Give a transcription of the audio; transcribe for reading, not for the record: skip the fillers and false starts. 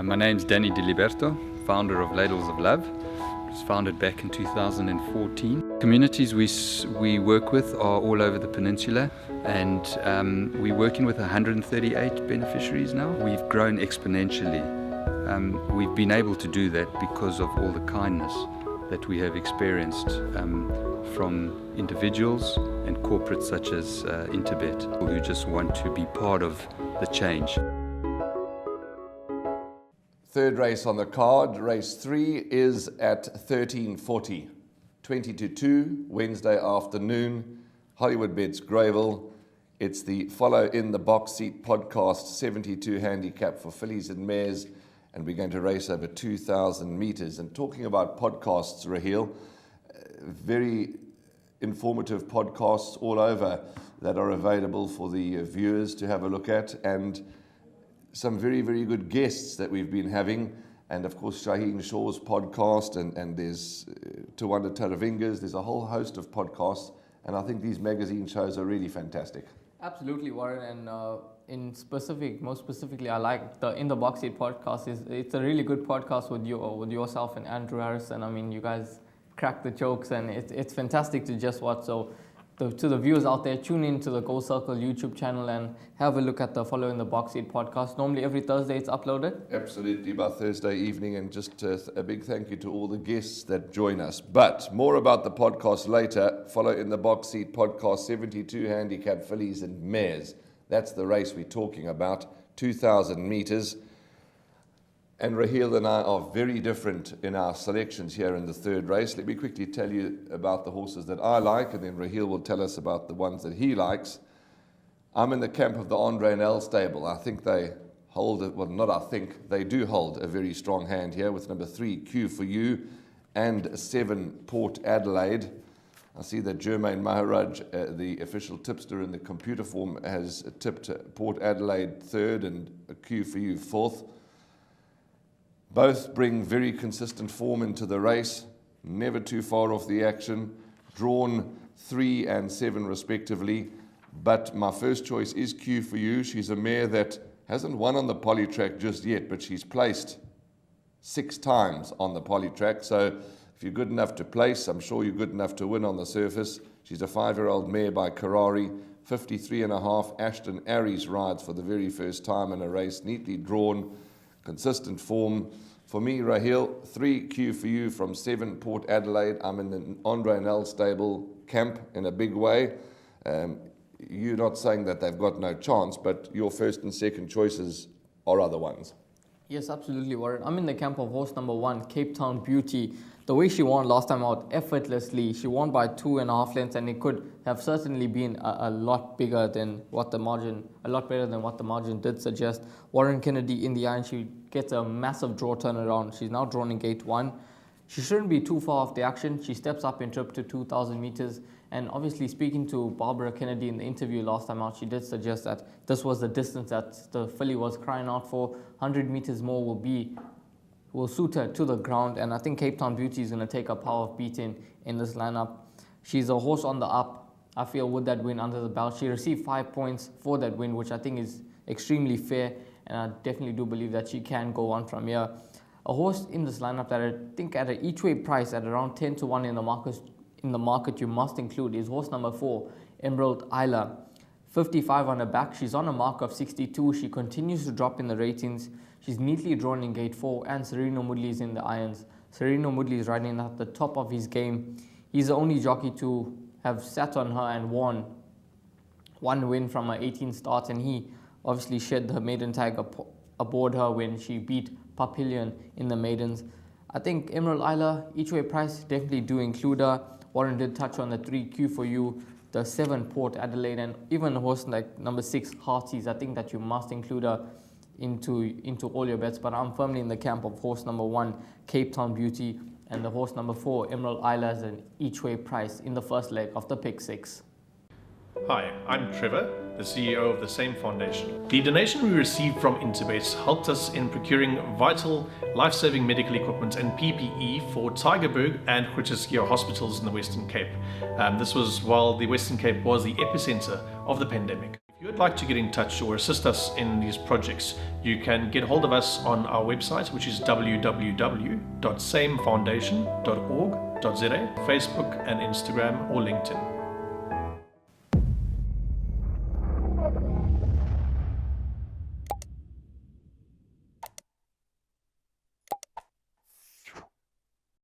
My name's Danny Diliberto, founder of Ladles of Love. It was founded back in 2014. Communities we work with are all over the peninsula, and we're working with 138 beneficiaries now. We've grown exponentially. We've been able to do that because of all the kindness that we have experienced from individuals and corporates such as Interbet, who just want to be part of the change. Third race on the card, race 3 is at 13:40, 20-2, Wednesday afternoon, Hollywood Bets Greyville. It's the Follow in the Box Seat podcast 72 handicap for fillies and mares, and we're going to race over 2,000 meters. And talking about podcasts, Raheel, very informative podcasts all over that are available for the viewers to have a look at, and some very, very good guests that we've been having. And of course, Shaheen Shaw's podcast, and there's Tawanda Taravinga's, there's a whole host of podcasts. And I think these magazine shows are really fantastic. Absolutely, Warren. And most specifically, I like the In the Box Seat podcast. It's a really good podcast with yourself and Andrew Harrison. I mean, you guys crack the jokes, and it's fantastic to just watch. So to the viewers out there, tune in to the Gold Circle YouTube channel and have a look at the Follow in the Box Seat podcast. Normally every Thursday it's uploaded. Absolutely, by Thursday evening, and just a big thank you to all the guests that join us. But more about the podcast later. Follow in the Box Seat podcast 72 handicap fillies and mares. That's the race we're talking about, 2,000 meters. And Raheel and I are very different in our selections here in the third race. Let me quickly tell you about the horses that I like, and then Raheel will tell us about the ones that he likes. I'm in the camp of the Andre Nel stable. I think they they do hold a very strong hand here with number 3, Q for You, and 7, Port Adelaide. I see that Jermaine Maharaj, the official tipster in the computer form, has tipped Port Adelaide 3rd and Q for You 4th. Both bring very consistent form into the race, never too far off the action, drawn 3 and 7 respectively. But my first choice is Q for You. She's a mare that hasn't won on the polytrack just yet, but she's placed 6 times on the polytrack. So if you're good enough to place, I'm sure you're good enough to win on the surface. She's a 5-year-old mare by Karari, 53.5. Ashton Aries rides for the very first time in a race, neatly drawn, consistent form. For me, Raheel, 3 Q for You from 7 Port Adelaide. I'm in the Andre Nel stable camp in a big way. You're not saying that they've got no chance, but your first and second choices are other ones. Yes, absolutely, Warren. I'm in the camp of horse number 1, Cape Town Beauty. The way she won last time out, effortlessly, she won by 2.5 lengths, and it could have certainly been a lot bigger than what the margin, a lot better than what the margin did suggest. Warren Kennedy in the eye, and she gets a massive draw turnaround. She's now drawn in gate 1. She shouldn't be too far off the action. She steps up in trip to 2,000 meters. And obviously, speaking to Barbara Kennedy in the interview last time out, she did suggest that this was the distance that the filly was crying out for. 100 meters more will suit her to the ground, and I think Cape Town Beauty is going to take a power of beating in this lineup. She's a horse on the up, I feel, with that win under the belt. She received 5 points for that win, which I think is extremely fair, and I definitely do believe that she can go on from here. A horse in this lineup that I think at an each-way price at around 10-1 in the market you must include is horse number 4, Emerald Isla. 55 on her back. She's on a mark of 62. She continues to drop in the ratings. She's neatly drawn in gate 4, and Sereno Moodley is in the irons. Sereno Moodley is riding at the top of his game. He's the only jockey to have sat on her and won one win from her 18 starts, and he obviously shed the maiden tag aboard her when she beat Papillion in the maidens. I think Emerald Isla, each way price, definitely do include her. Warren did touch on the 3 Q for You, the 7 Port Adelaide, and even a horse like number 6 Hearties. I think that you must include her into all your bets, but I'm firmly in the camp of horse number 1, Cape Town Beauty, and the horse number 4, Emerald Isla, as an each way price in the first leg of the pick 6. Hi, I'm Trevor, the CEO of the same foundation. The donation we received from Interbet helped us in procuring vital, life-saving medical equipment and PPE for Tygerberg and Groote hospitals in the Western Cape. This was while the Western Cape was the epicenter of the pandemic. If If you would like to get in touch or assist us in these projects, you can get hold of us on our website, which is www.samefoundation.org.za, Facebook and Instagram or LinkedIn.